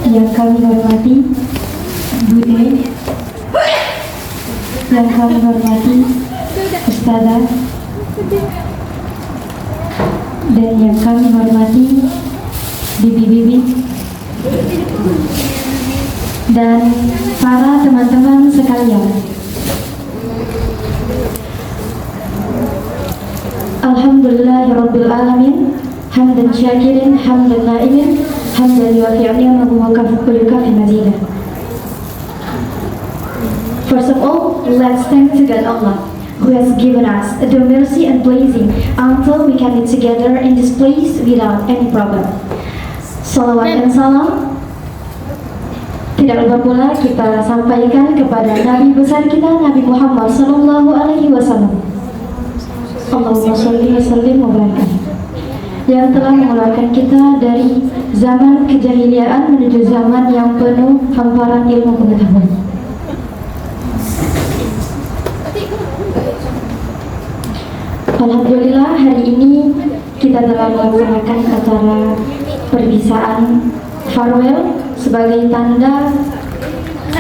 Yang kami hormati Bude, yang kami hormati Ustazah, dan yang kami hormati bibi-bibi dan para teman-teman sekalian. Alhamdulillahirabbil alamin, hamdan syakirin, hamdan na'imin, hamdan yuwafi'u ni'amahu wa yukafi mazidah. First of all, let's thank to God Allah, who has given us the mercy and blessing until we can meet together in this place without any problem. Salawat dan salam tidak lupa pula kita sampaikan kepada Nabi besar kita, Nabi Muhammad Sallallahu Alaihi Wasallam. Allahumma sholli wa sallim wa barik, yang telah mengeluarkan kita dari zaman kejahiliaan menuju zaman yang penuh hamparan ilmu pengetahuan. Alhamdulillah, hari ini kita telah melaksanakan acara perpisaan farewell sebagai tanda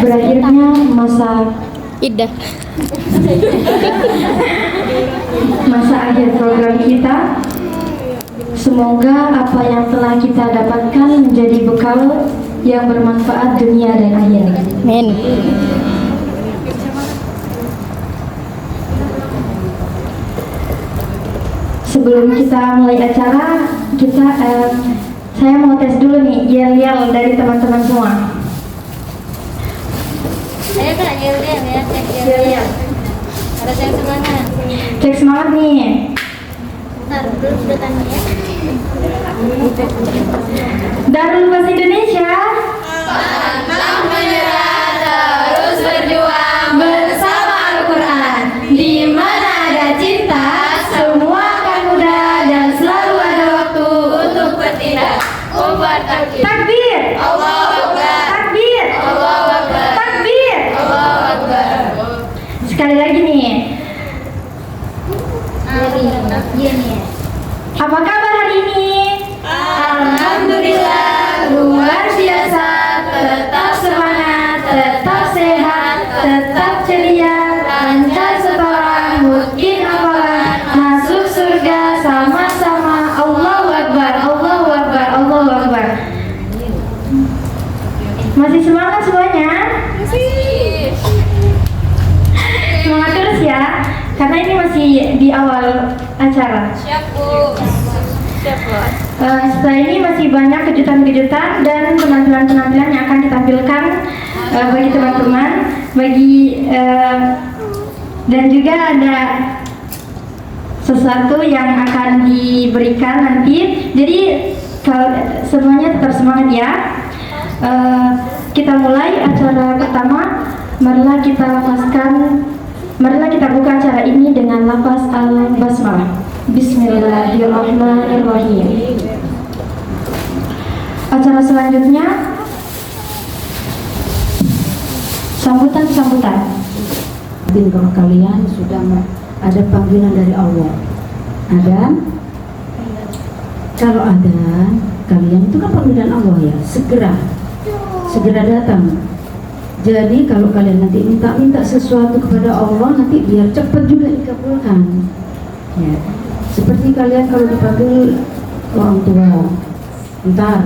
berakhirnya masa iddah, masa akhir program kita. Semoga apa yang telah kita dapatkan menjadi bekal yang bermanfaat dunia dan akhirat. amin. Sebelum kita mulai acara, saya mau tes dulu nih yel-yel dari teman-teman semua. Ayo Kak, yel-yel ya, cek Yel-yel. Ada cek semangat. Cek semangat nih. Bentar, belum sudah tanya ya. Darul Bahasa Indonesia. Pantang menyerah, terus berjuang bersama Al-Quran. Di mana ada cinta, semua akan mudah dan selalu ada waktu untuk bertindak. Umar takbir. Takbir. Allahu Akbar. Takbir. Allahu Akbar. Takbir. Allahu Akbar. Sekali lagi nih. Iya nih. Apa kabar hari ini? Alhamdulillah, luar biasa. Tetap semangat, tetap sehat, tetap ceria, lancar setoran, mungkin hafalan, masuk surga sama-sama. Allahu Akbar, Allahu Akbar, Allahu Akbar. Masih semangat semuanya? Semangat terus ya, karena ini masih di awal acara. Siap Bu. Siap Bu. Setelah ini masih banyak kejutan-kejutan dan penampilan-penampilan yang akan ditampilkan bagi teman-teman, dan juga ada sesuatu yang akan diberikan nanti. Jadi kalau semuanya tetap semangat ya. Kita mulai acara pertama. Marilah kita buka acara ini dengan lafaz al-basmalah. Bismillahirrahmanirrahim. Acara selanjutnya sambutan-sambutan. Kalau kalian sudah ada panggilan dari Allah, ada. Kalau ada, kalian itu kan panggilan Allah ya, segera datang. Jadi kalau kalian nanti minta sesuatu kepada Allah, nanti biar cepat juga dikabulkan. Ya. Seperti kalian kalau dipanggil orang tua, bentar.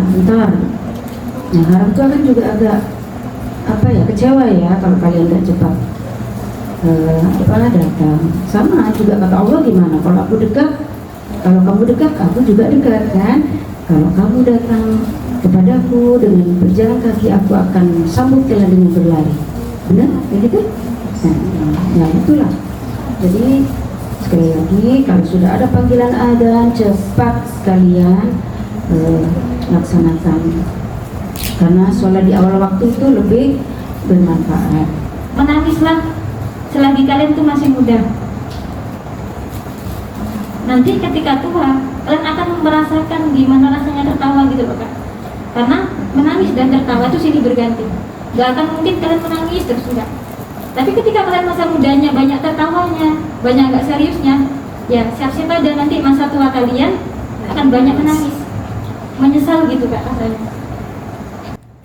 Nah, orang tua kan juga agak kecewa ya kalau kalian tidak cepat datang. Sama juga kata Allah, gimana kalau aku dekat, kalau kamu dekat, aku juga dekat kan. Kalau kamu datang kepadaku dengan berjalan kaki, aku akan sambut kalian dengan berlari. Benar? Begitu? Nah, itulah. Jadi sekali lagi, kalau sudah ada panggilan adzan, cepat kalian laksanakan. Karena sholat di awal waktu itu lebih bermanfaat. Menangislah selagi kalian tuh masih muda. Nanti ketika tua, kalian akan merasakan gimana rasanya tertawa gitu loh Kak. Karena menangis dan tertawa itu silih berganti. Gak akan mungkin kalian menangis terus, enggak. Tapi ketika kalian masa mudanya banyak tertawanya, banyak gak seriusnya, ya siap-siap aja nanti masa tua kalian akan banyak menangis, menyesal gitu Kak rasanya.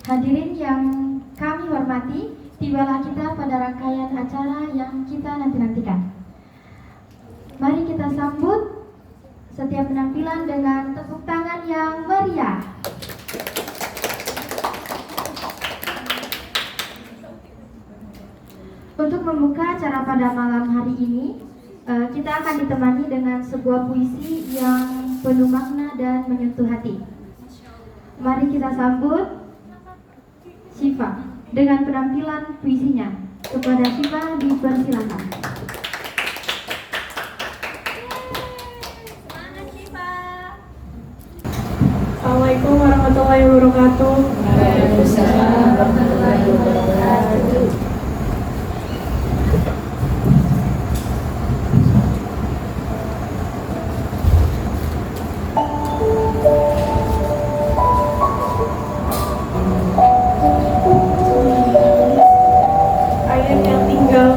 Hadirin yang kami hormati, tibalah kita pada rangkaian acara yang kita nanti-nantikan. Mari kita sambut setiap penampilan dengan tepuk tangan yang meriah. Untuk membuka acara pada malam hari ini, kita akan ditemani dengan sebuah puisi yang penuh makna dan menyentuh hati. Mari kita sambut Syifa dengan penampilan puisinya. Kepada Syifa dipersilakan. Semangat Syifa. Assalamualaikum warahmatullahi wabarakatuh. Waalaikumsalam warahmatullahi wabarakatuh. Ayat yang tinggal,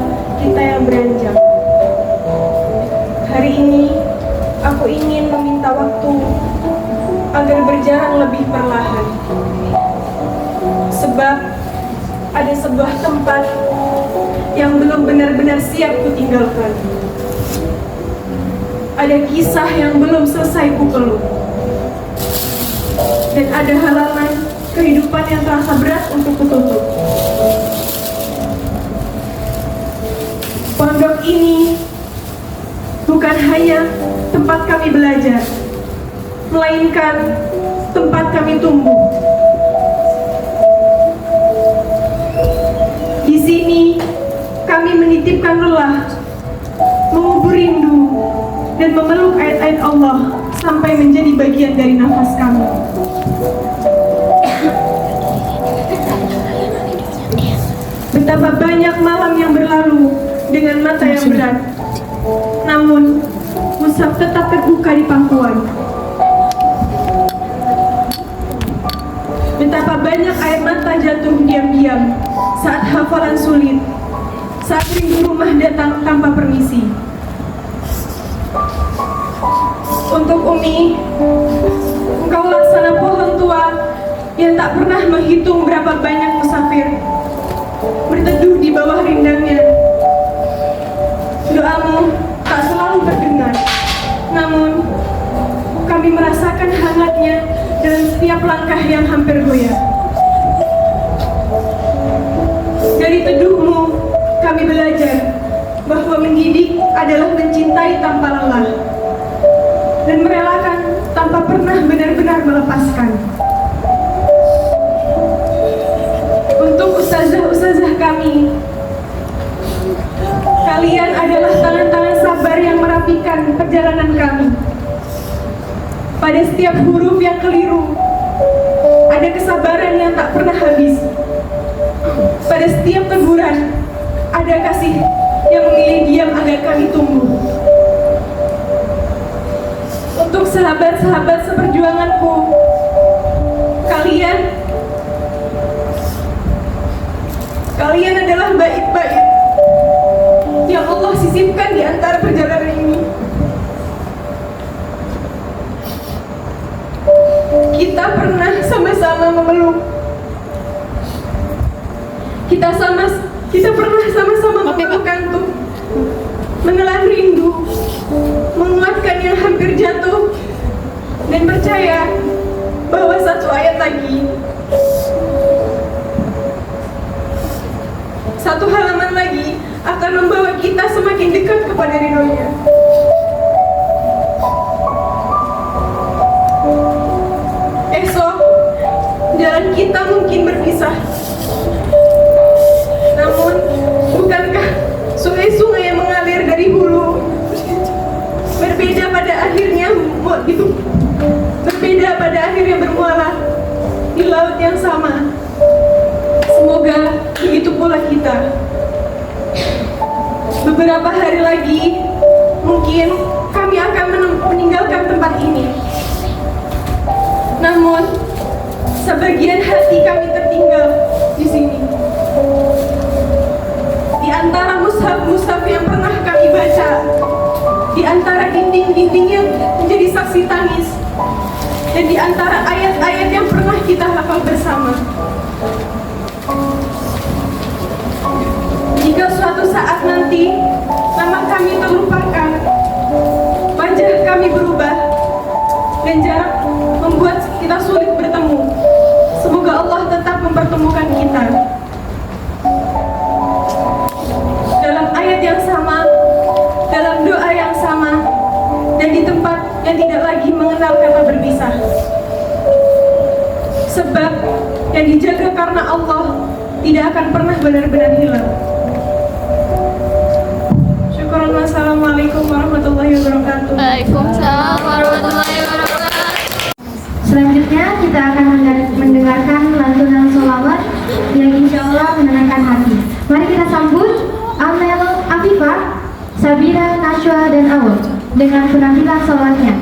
kita yang beranjak. Hari ini, aku ingin meminta waktu agar berjalan lebih perlahan. Sebab ada sebuah tempat yang belum benar-benar siap kutinggalkan. Ada kisah yang belum selesai kupeluk. Dan ada halaman kehidupan yang terasa berat untuk kututup. Pondok ini bukan hanya tempat kami belajar, melainkan tempat kami tumbuh. Di sini kami menitipkan lelah, mengubur rindu, dan memeluk ayat-ayat Allah sampai menjadi bagian dari nafas kami. Betapa banyak malam yang berlalu dengan mata yang berat, namun mushaf tetap terbuka di pangkuan. Betapa banyak air mata jatuh diam-diam saat hafalan sulit, saat rindu rumah datang tanpa permisi. Untuk Umi, engkau laksana pohon tua yang tak pernah menghitung berapa banyak musafir berteduh di bawah rindangnya. Doamu tak selalu terdengar, namun kami merasakan hangatnya dalam setiap langkah yang hampir goyah. Dari teduhmu, kami belajar bahwa mendidik adalah mencintai tanpa lelah dan merelakan tanpa pernah benar-benar melepaskan. Untuk ustazah-ustazah kami, kalian adalah tangan-tangan sabar yang merapikan perjalanan kami. Pada setiap huruf yang keliru, ada kesabaran yang tak pernah habis. Pada setiap teguran, ada kasih yang memilih diam agar kami tumbuh. Untuk sahabat-sahabat seperjuanganku, kalian adalah bait-bait yang Allah sisipkan di antara perjalanan ini. Kita pernah sama-sama memeluk. Kita pernah sama-sama memeluk kantuk, menelan rindu, menguatkan yang hampir jatuh, dan percaya bahwa satu ayat lagi, satu halaman lagi akan membawa kita semakin dekat kepada ridhonya. Esok, jalan kita mungkin berpisah. Namun, bukankah sungai-sungai yang mengalir dari hulu berbeda pada akhirnya bermuara di laut yang sama? Semoga begitu pula kita. Beberapa hari lagi, mungkin kami akan meninggalkan tempat ini. Namun, sebagian hati kami tertinggal di sini. Di antara mushaf-mushaf yang pernah kami baca, di antara dinding-dinding yang menjadi saksi tangis, dan di antara ayat-ayat yang pernah kita hafal bersama. Jika suatu saat nanti nama kami terlupakan, wajah kami berubah, dan jarak membuat kita sulit bertemu, semoga Allah tetap mempertemukan kita dalam ayat yang sama, dalam doa yang sama, dan di tempat yang tidak lagi mengenal kata berpisah. Sebab yang dijaga karena Allah tidak akan pernah benar-benar hilang. Syukuran. Wassalamualaikum warahmatullahi wabarakatuh. Waalaikumsalam warahmatullahi wabarakatuh. Selanjutnya kita akan mendengarkan lantunan sholawat yang insya Allah menenangkan hati. Mari kita sambut Amel Afifah, Sabira, Nashwa, dan Awal dengan penampilan sholawatnya.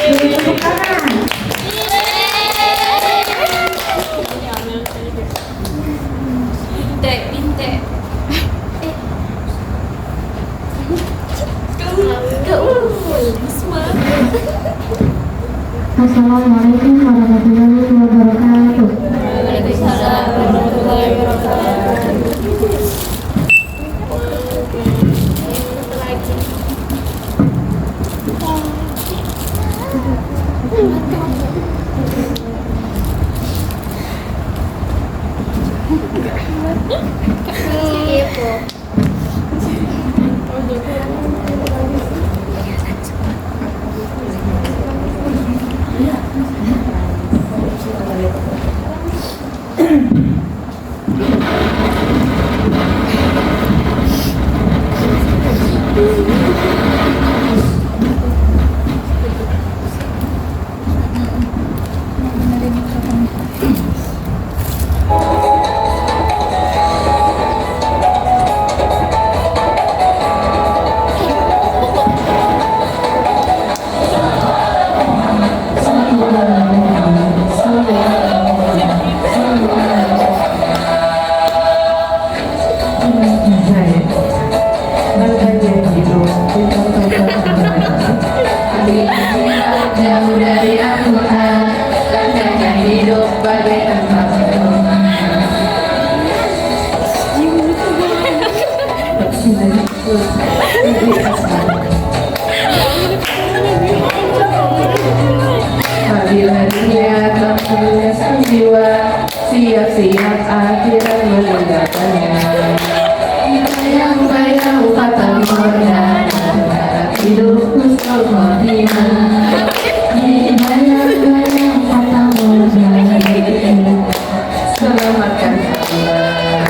Beri tepuk tangan. Binte. Assalamualaikum warahmatullahi wabarakatuh. Waalaikumsalam warahmatullahi wabarakatuh. Jauh dari Al-Quran, lancarkan hidup bagai tempat apabila dia terpunya sang jiwa, siap-siap akhirat meninggalkannya. Bayang-bayang kata mordan, hidup kusnul khotimah. Bayang-bayang kata mordan, selamatkan Allah.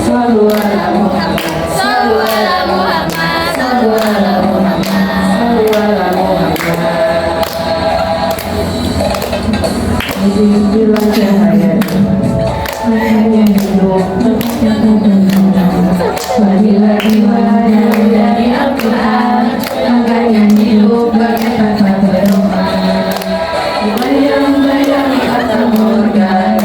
Sallu ala Muhammad, sallu ala Muhammad, sallu ala Muhammad, sallu ala Muhammad. Bila cahaya hanya hidup bila riwayat dari Al-Quran, makanya hidup bagai tanpa perubahan. Bayang-bayang kata morgan,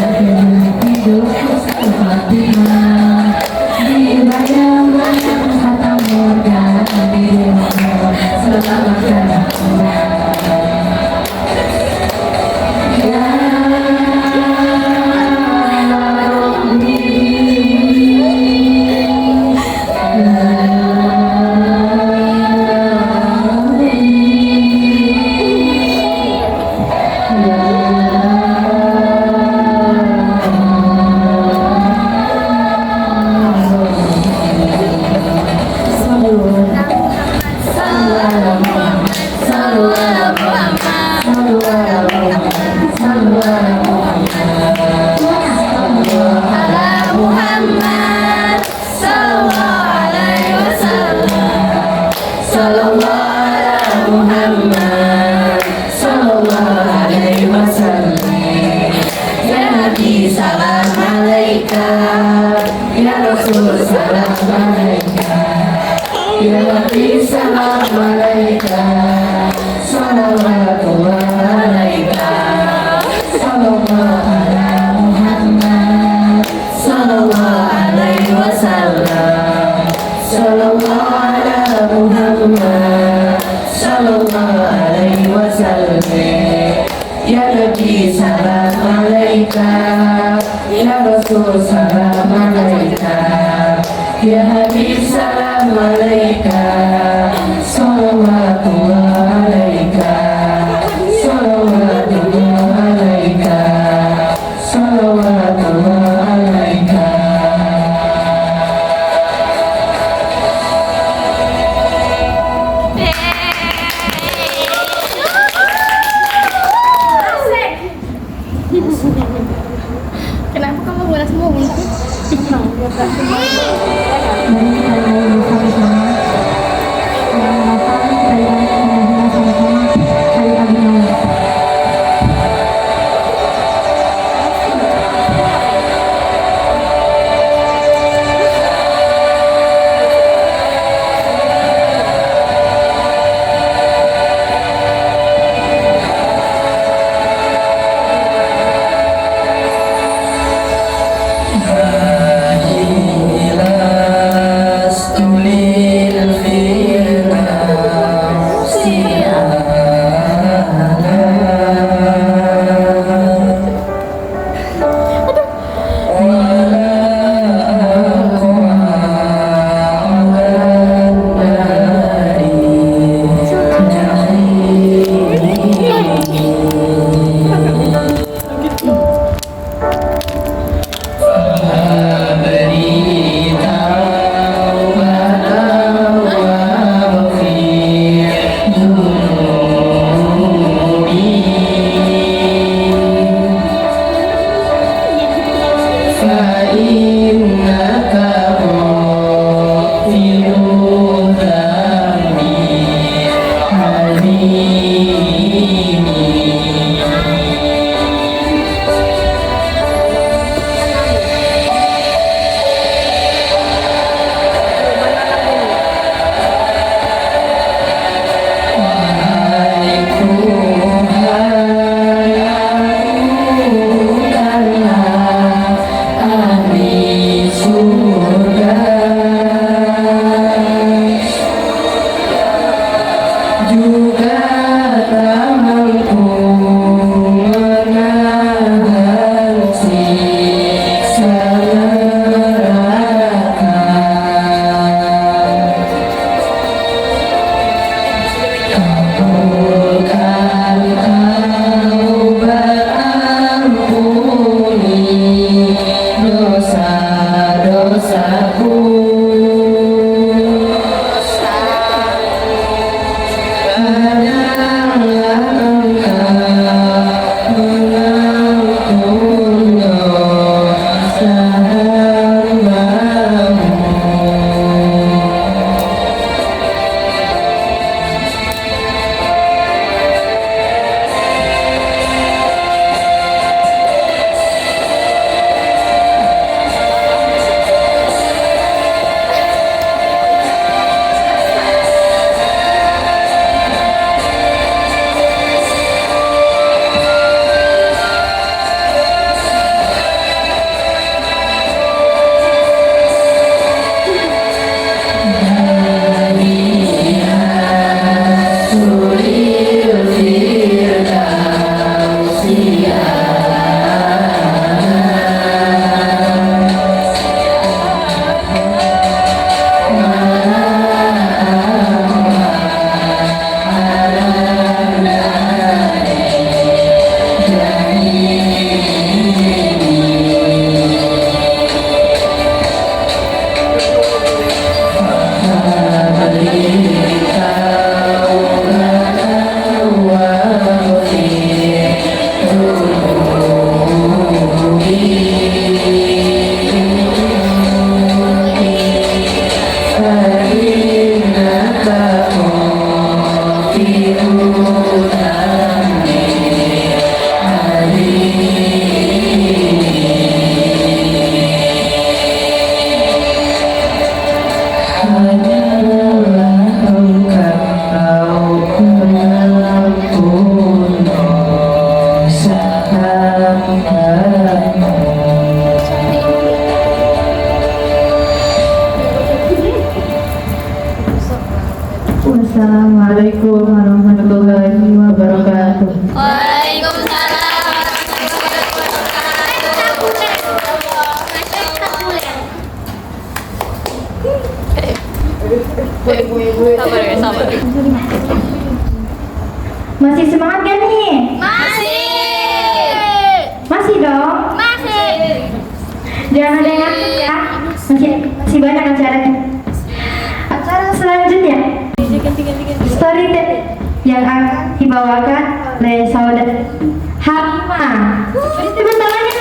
hidup kusnul khotimah. Bayang-bayang kata morgan, selamatkan Allah. Salam alaika, ya Rasul salam alaika, ya Nabi salam alaika, salawatullah alaika, sallallahu ala Muhammad, sallallahu alaihi wasallam, sallallahu ala alaihi wasallam. Ya Nabi salam alaika, ya Rasul salam alaika, ya Habib salam alaika, salawatullah alaika, salawatullah alaika, salawatullah alaika. Kenapa kamu balas mulu? Mari kita mulai bersama-sama mengenalkan perayaan sama-sama Hari Abi Nawas. Masih semangat gak nih? Masih. Masih dong? Masih. Jangan ada yang ngantuk ya. Masih banyak acaranya. Acara selanjutnya story yang akan dibawakan oleh saudara Halimah. Tepuk tangannya.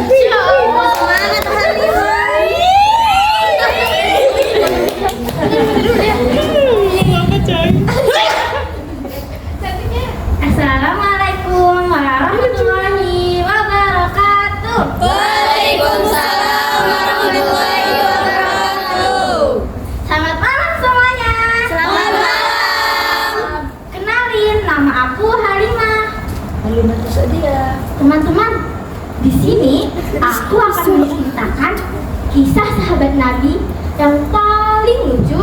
Ya Allah, semangat Halimah. Assalamualaikum warahmatullahi wabarakatuh. Waalaikumsalam warahmatullahi wabarakatuh. Selamat malam semuanya. Selamat malam. Kenalin, nama aku Halimah. Halimah itu saja. Teman-teman, di sini aku akan menceritakan kisah sahabat Nabi yang paling lucu,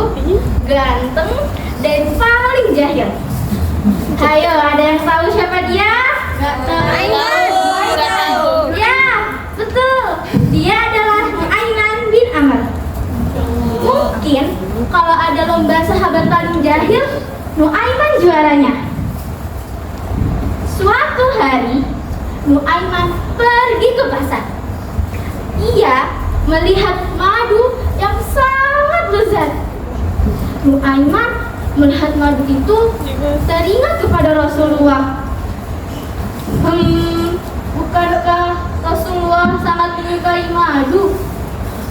ganteng, dan paling jahil. Ayo, ada yang tahu siapa dia? Gak tahu. Ya, betul. Dia adalah Nu'aiman bin Amr. Mungkin kalau ada lomba sahabat paling jahil, Nu'aiman juaranya. Suatu hari, Nu'aiman pergi ke pasar. Ia melihat madu yang sangat lezat. Nu'aiman melihat madu itu teringat kepada Rasulullah. Bukankah Rasulullah sangat menyukai madu?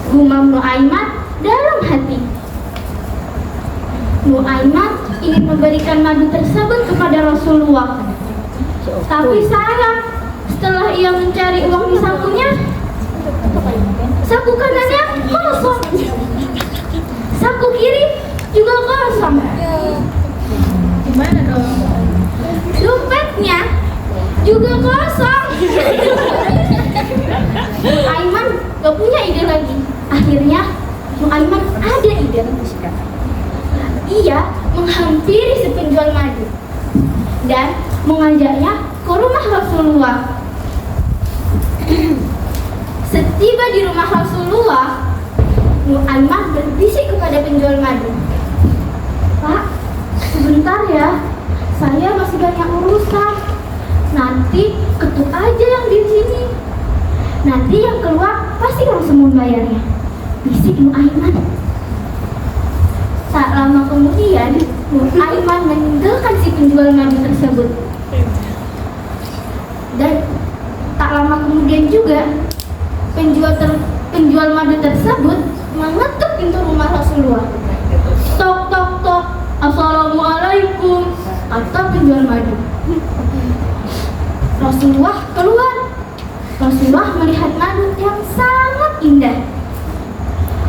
Gumam Nu'aiman dalam hati. Nu'aiman ingin memberikan madu tersebut kepada Rasulullah. Tapi sayang, setelah ia mencari uang di sakunya, saku kanannya kosong. Saku kiri juga kosong. Gimana dong? Dompetnya juga kosong. Nu'aiman gak punya ide lagi. Akhirnya Nu'aiman ada ide. Ia menghampiri si penjual madu dan mengajaknya ke rumah Rasulullah. Setiba di rumah Rasulullah, Nu'aiman berbisik kepada penjual madu. Pak, sebentar ya, saya masih banyak urusan. Nanti ketuk aja yang di sini. Nanti yang keluar pasti langsung membayarnya. Bisik Nu'aiman. Tak lama kemudian, Nu'aiman meninggalkan si penjual madu tersebut. Dan tak lama kemudian juga, penjual madu tersebut mengetuk pintu rumah Rasulullah. Tok tok tok, assalamualaikum, kata penjual madu. Rasulullah keluar. Rasulullah melihat madu yang sangat indah.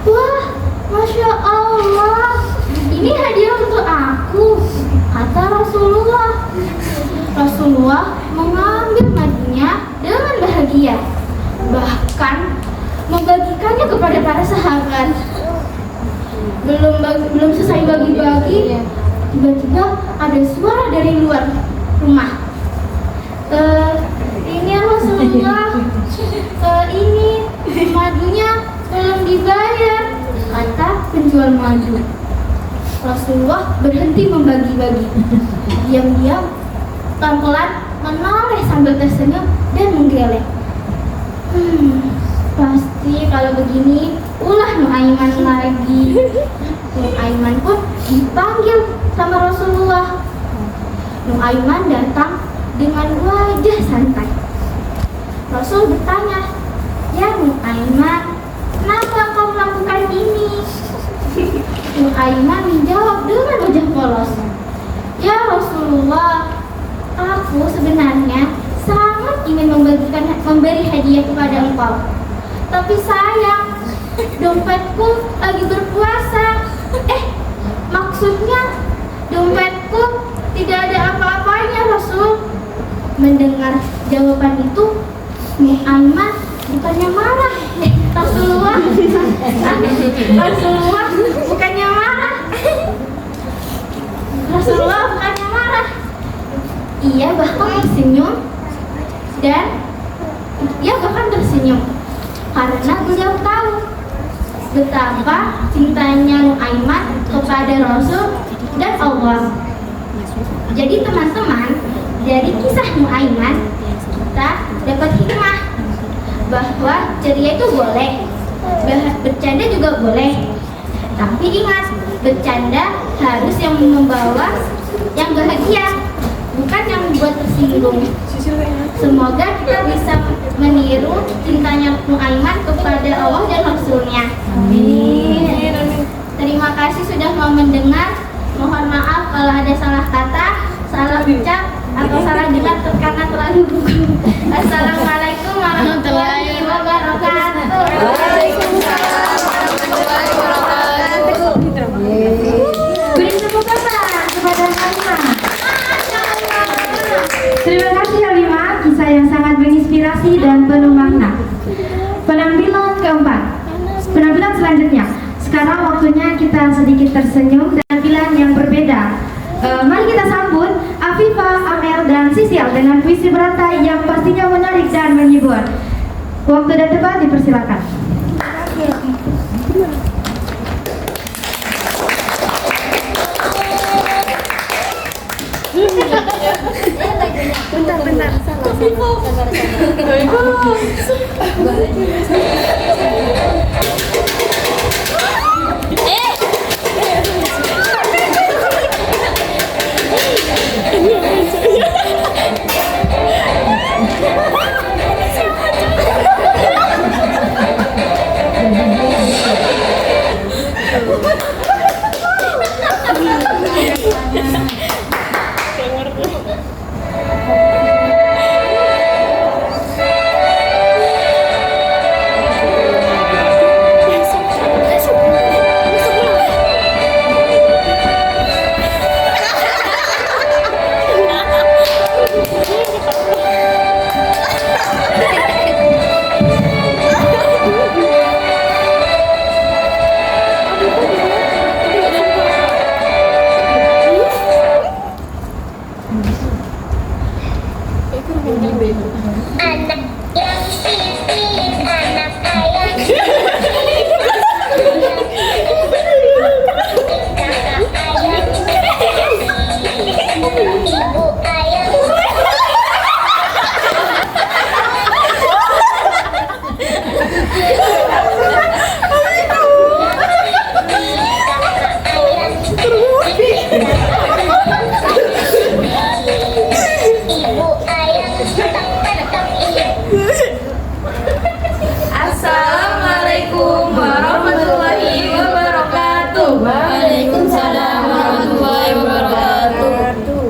Wah, Masya Allah, ini hadiah untuk aku, kata Rasulullah. Rasulullah mengambil madunya dengan bahagia, bahkan membagikannya kepada para sahabat. Belum selesai bagi-bagi, tiba-tiba ada suara dari luar rumah. Ini Rasulullah, ini madunya belum dibayar, kata penjual madu. Rasulullah berhenti membagi-bagi. Diam-diam, pelan-pelan menoleh sambil tersenyum dan menggeleng. Pasti kalau begini ulah Nu'aiman lagi. Nu'aiman pun dipanggil sama Rasulullah. Nu'aiman datang dengan wajah santai. Rasul bertanya, "Ya Nu'aiman, kenapa kau melakukan ini?" Nu'aiman menjawab dengan wajah polos, "Ya Rasulullah, aku sebenarnya sangat ingin memberi hadiah kepada engkau. Tapi sayang, dompetku lagi berpuasa. Maksudnya dompetku tidak ada apa-apanya, Rasul." Mendengar jawaban itu, Nu'aiman bukannya marah. Rasulullah bukannya marah. Rasulullah bukannya marah. Ia bahkan tersenyum karena beliau tahu betapa cintanya Nu'aiman kepada Rasul Allah. Jadi teman-teman, dari kisah Nuaiman kita dapat hikmah bahwa ceria itu boleh, bercanda juga boleh. Tapi ingat, bercanda harus yang membawa yang bahagia, bukan yang membuat tersinggung. Semoga kita bisa meniru cintanya Nuaiman kepada Allah dan Rasulnya. Amin. Terima kasih sudah mau mendengar. Mohon maaf kalau ada salah kata, salah ucap, atau salah dengar karena terlalu gugup. Assalamualaikum warahmatullahi wabarakatuh. Waalaikumsalam warahmatullahi wabarakatuh. Beri tepuk tangan kepada Halimah. Terima kasih Halimah, kisah yang sangat menginspirasi dan penuh makna. Penampilan keempat. Penampilan selanjutnya. Sekarang waktunya kita sedikit tersenyum dan penampilan yang berbeda. Mari kita sambut Afifah, Amel, dan Sisil dengan puisi berantai yang pastinya menarik dan menghibur. Waktu dan tempat dipersilakan. Anak yang pintar, anak ayah. Ibu ayah. Ibu ayah tetap Assalamualaikum warahmatullahi wabarakatuh. Waalaikumsalam warahmatullahi wabarakatuh.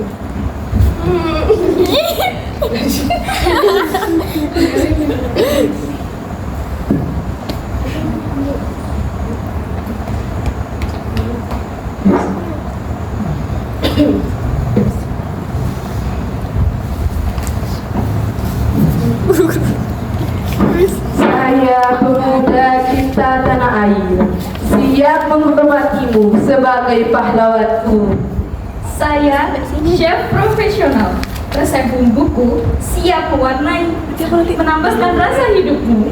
Saya pemuda cinta tanah air, siap menghormatimu sebagai pahlawanku. Saya chef profesional, resep bumbuku siap mewarnai, menambahkan rasa hidupmu.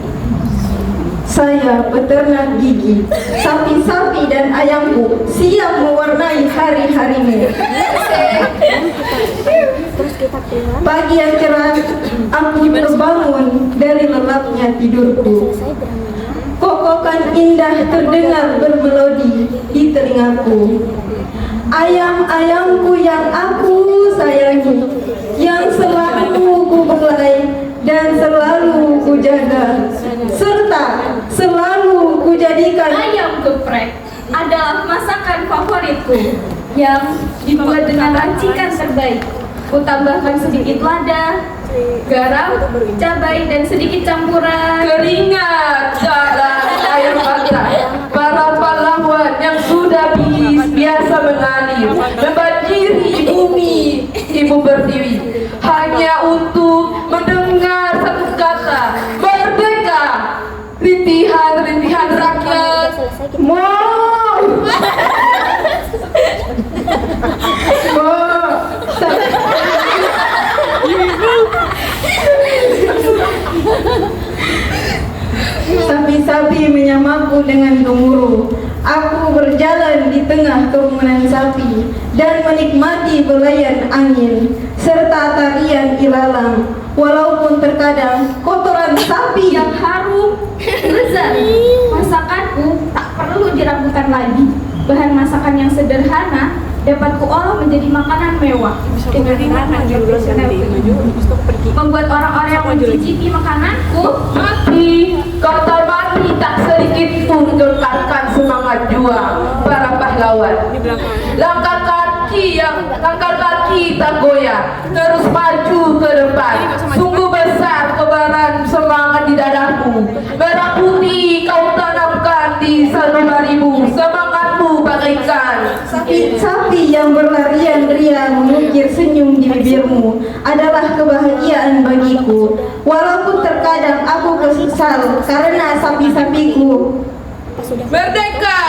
Saya peternak gigi, sapi-sapi dan ayamku siap mewarnai hari-harimu. Pagi yang cerah, aku terbangun dari lelapnya tidurku. Kokokan indah terdengar bermelodi di telingaku. Ayam-ayamku yang aku sayangi, yang selalu ku belai dan selalu ku jaga, serta selalu ku jadikan. Ayam geprek adalah masakan favoritku yang dibuat dengan racikan terbaik. Ku tambahkan sedikit lada, garam, cabai, dan sedikit campuran keringat dan air mata para pahlawan yang sudah biasa mengalir membanjiri bumi ibu pertiwi hanya untuk mendengar satu kata merdeka. Rintihan-rintihan rakyat mau sapi-sapi menyamaku dengan gemuruh. Aku berjalan di tengah kerumunan sapi dan menikmati belayan angin serta tarian ilalang. Walaupun terkadang kotoran sapi Yang harum, lezat. Masakanku tak perlu diragukan lagi. Bahan masakan yang sederhana dapat kuolah menjadi makanan mewah dengan rasa profesional membuat orang-orang yang mencicipi makananku Mati, kata mati tak sedikit pun menggetarkan semangat juang para pahlawan. Langkah kaki tak goyah, terus maju ke depan. Sungguh besar kebaran semangat di dadaku. Merah putih kau tanamkan di sanubarimu, semangatmu bagaikan sapi yang berlarian ria mengukir senyum di bibirmu adalah kebahagiaan bagiku. Walaupun terkadang aku kesal karena sapi-sapiku. Merdeka,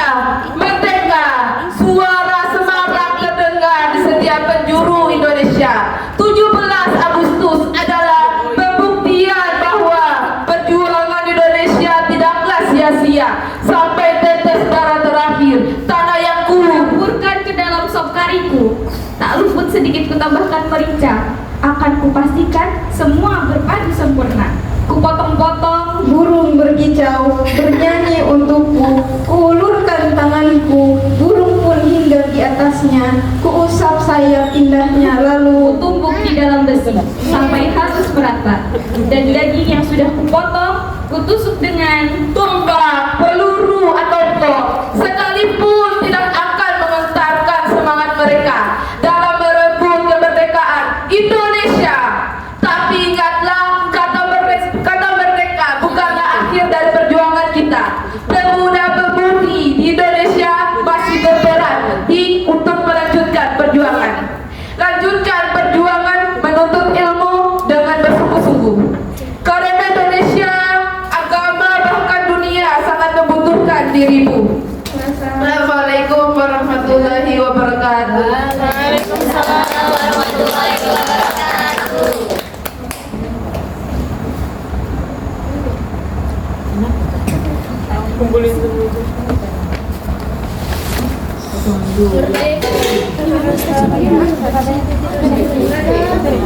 merdeka, suara semarak terdengar di setiap penjuru Indonesia. 17 Agustus adalah pembuktian bahwa perjuangan Indonesia tidaklah sia-sia sampai tetes darah terakhir. Tanah yang Campurkan ke dalam sop kariku, tak luput sedikit kutambahkan merica. Akan kupastikan semua berpadu sempurna. Kupotong-potong Burung berkicau, bernyanyi untukku. Kuulurkan tanganku, burung pun hinggap di atasnya. Kuusap sayap indahnya, lalu tumbuk di dalam besi sampai halus merata. Dan daging yang sudah kupotong kutusuk dengan tombak, peluru atau bom sekalipun tidak akan mengentarkan semangat mereka dalam merebut kemerdekaan Indonesia. Tapi ingatlah, kata merdeka bukanlah akhir dari perjuangan kita. Pemuda-pemudi di Indonesia masih berperan untuk melanjutkan perjuangan. Lanjutkan perjuangan menuntut ilmu dengan bersungguh-sungguh. Karena Indonesia, agama bahkan dunia sangat membutuhkan dirimu. Assalamualaikum warahmatullahi wabarakatuh. Waalaikumsalam warahmatullahi wabarakatuh.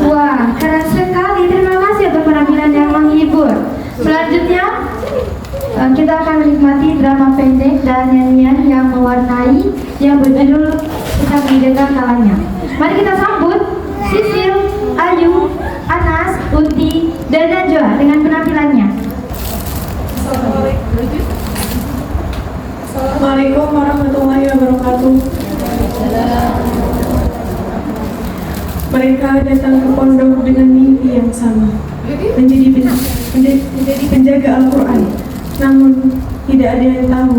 Wah, keren sekali. Terima kasih untuk penampilan yang menghibur. Selanjutnya, kita akan menikmati drama pendek dan nyanyian yang mewarnai yang berjudul Kita Mendengar Kalanya. Mari kita sambut Sisil, Ayu, Anas, Unti, dan Najwa dengan penampilannya. Assalamualaikum warahmatullahi wabarakatuh. Mereka datang ke pondok dengan mimpi yang sama, menjadi penjaga Al-Quran. Namun tidak ada yang tahu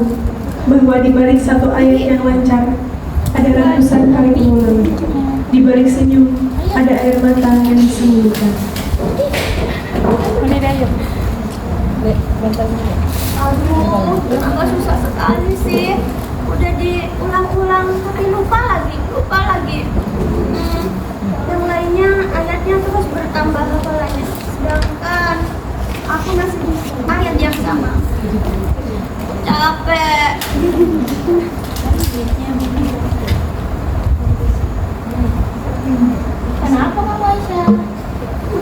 bahwa di balik satu ayat yang lancar ada ratusan kali pengulangan. Di balik senyum ada air mata yang disembunyikan. aduh, agak susah sekali sih. Udah diulang-ulang tapi lupa lagi. Yang lainnya ayatnya terus bertambah hafalannya, sedangkan aku masih di ayat yang sama. Capek. Kenapa Kamu Aisyah?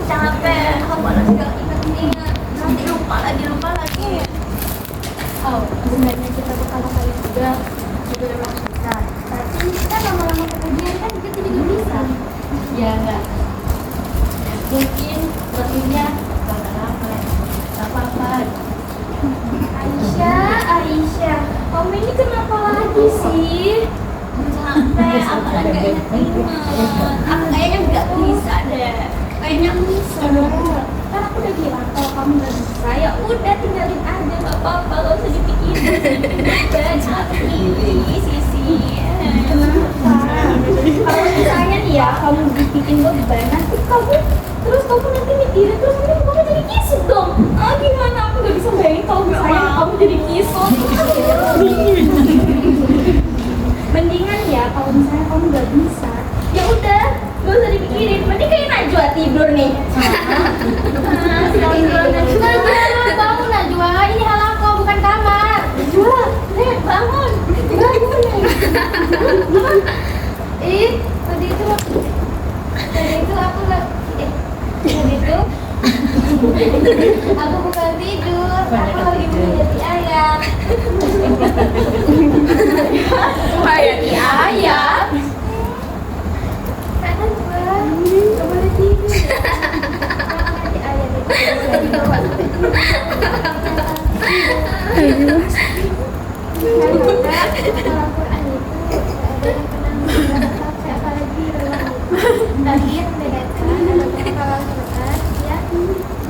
Capek, hafalan gak ingat-ingat. Nanti lupa lagi. Oh, sebenarnya kita berkali-kali juga memang susah. Tapi kita lama-lama kemudian kan kita juga bisa. Ya enggak. Mungkin waktunya bakal lama. Gak apa-apa. Aisyah, kamu ini kenapa lagi sih? Capek, apalagi gak ingat-ingat. Aku kayaknya gak bisa deh. Kayaknya bisa. Kan aku udah bilang kalau kamu gak bisa, ya udah tinggalin aja, gak apa-apa, gak usah dipikirin. Capek, Sisi. Kenapa? Kalau misalnya nih ya, kamu bikin beban, nanti kamu nanti mikirin, terus nanti kamu jadi kisut dong. Gimana? Aku gak bisa bayangin kalau misalnya kamu jadi kisut. Mendingan ya, kalau misalnya kamu gak bisa, ya udah, gak usah dipikirin. Mending kayak Najwa tidur nih. Najwa, bangun Najwa. Ini halaku, bukan kamar. Najwa, bangun. Tadi itu aku bukan tidur, aku lagi menjadi ayam. Hayati ayam. Kan gua nggak boleh tidur. Menjadi ayam itu bisa dibawa sampai tidur. Kalau Quran itu ada yang pernah membuat capek apalagi tadi yang membedakan adalah kalau Quran dia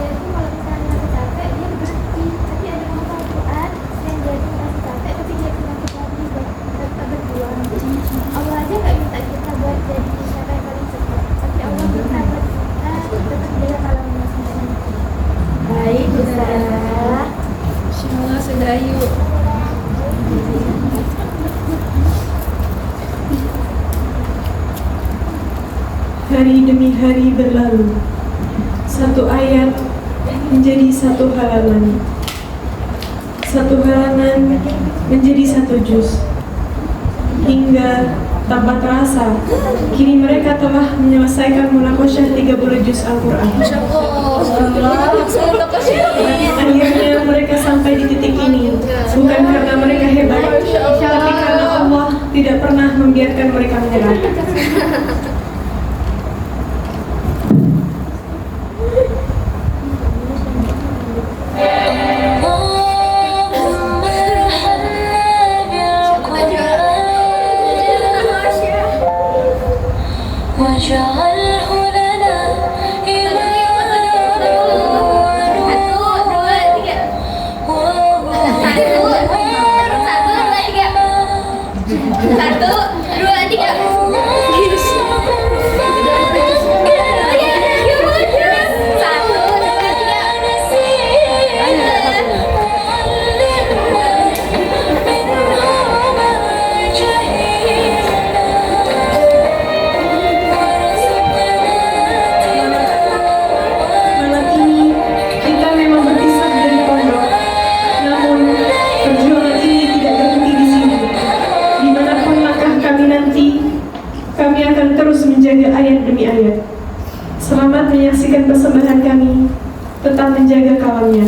itu kalau misalnya lagi capek dia berhenti, tapi ada yang hafal Quran dan dia itu merasa capek tapi dia cuma lagi buat berjuang. Allah aja nggak minta kita buat jadi siapa yang paling cepat, tapi Allah minta buat kita tetap jaga kalau masing-masing. Baik, Ustazah. Insyaallah sudah yuk. Hari demi hari berlalu, satu ayat menjadi satu halaman, satu halaman menjadi satu juz, hingga tanpa terasa kini mereka telah menyelesaikan munakosyah 30 juz Al-Quran. Akhirnya mereka sampai di titik ini bukan karena mereka hebat, tapi karena Allah tidak pernah membiarkan mereka menyerah. واجعله لنا Satu, dua, tiga. Malam ini kita memang berpisah dari pondok, namun perjuangan ini tidak berhenti di sini. Dimanapun langkah kami nanti, kami akan terus menjaga ayat demi ayat. Selamat menyaksikan persembahan kami, tetap menjaga kawannya.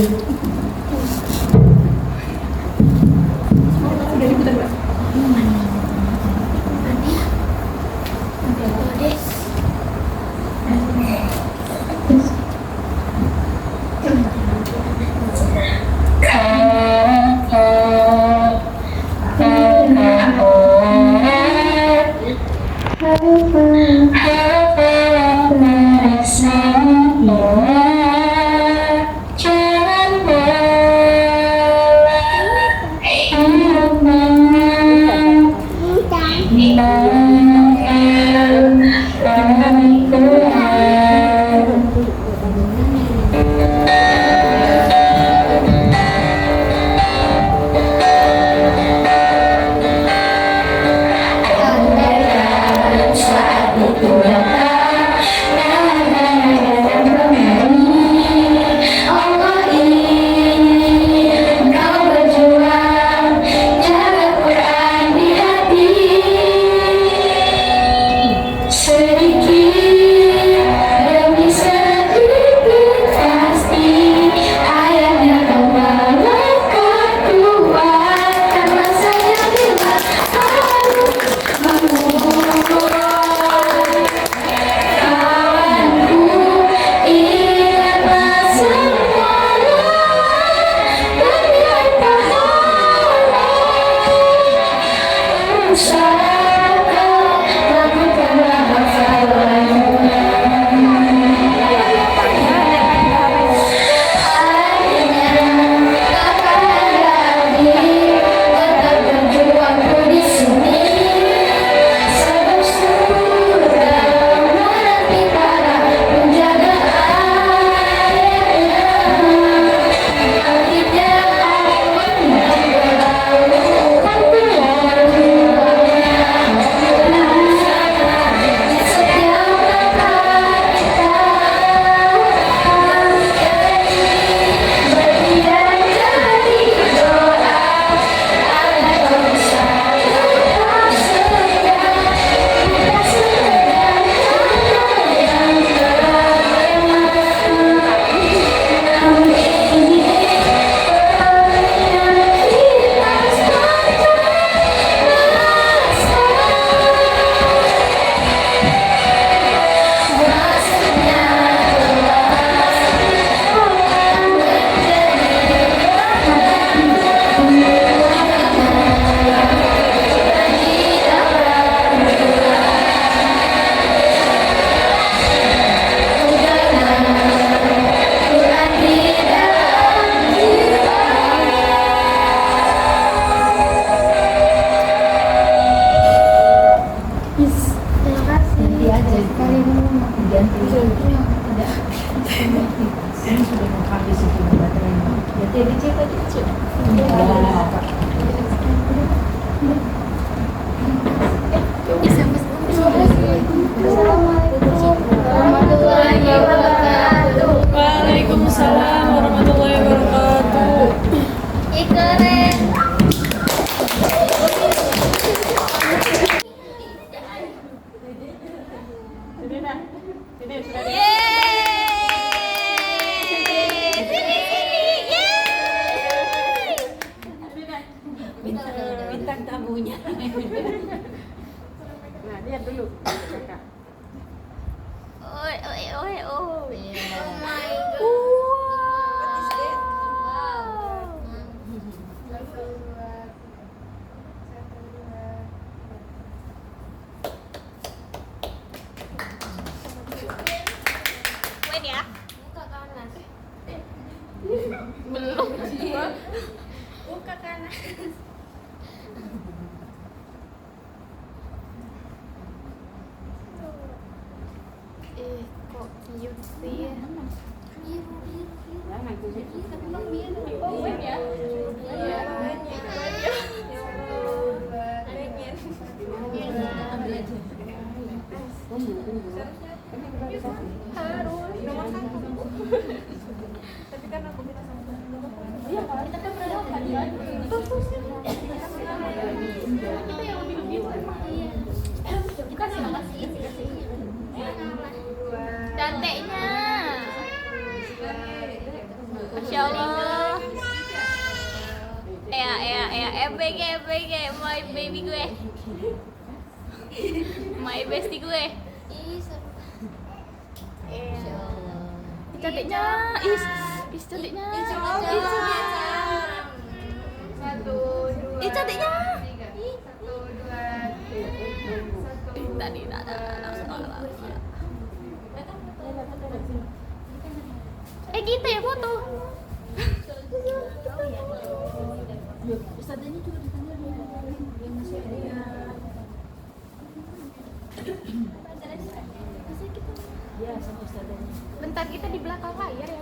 Jaga Quran di hati. Ini sudah mau habis itu baterainya. Jadi dicek aja cek. Waalaikumsalam warahmatullahi wabarakatuh. Keren. Bintang tamunya. Nah, lihat dulu. Oi. Oh my god. Wait ya. Buka kanan. Belum. Buka kanan. Kok cute sih ya? Oh, wait ya. Cantiknya. Masya Allah. EBG, my baby gue. My bestie gue. Cantiknya. Is cantiknya. Cantiknya. Tadi kita ya foto. Bentar, kita di belakang layar ya.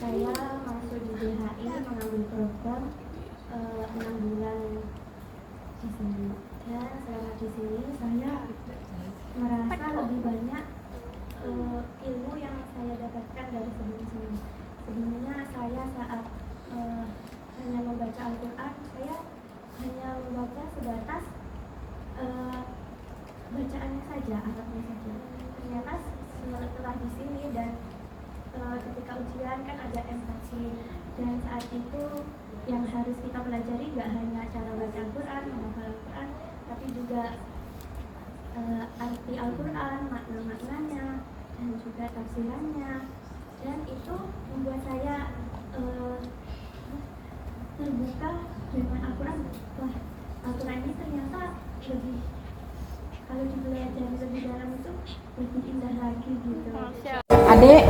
Saya masuk di DHI mengambil program 6 bulan di sini. Dan selama di sini saya merasa lebih banyak ilmu yang saya dapatkan dari sebelum-sebelumnya. Sebelumnya saya saat hanya membaca Al-Quran, saya hanya membaca sebatas bacaannya saja, Arabnya saja. Ternyata setelah di sini dan ketika ujian kan ada MKC, dan saat itu yang harus kita pelajari gak hanya cara baca Al-Quran, menghafal Al-Quran, tapi juga arti Al-Quran, makna-maknanya, dan juga tafsirannya. Dan itu membuat saya terbuka dengan Al-Quran. Wah, Al-Quran ini ternyata lebih, kalau dipelajari lebih dalam itu lebih indah lagi gitu. Adek,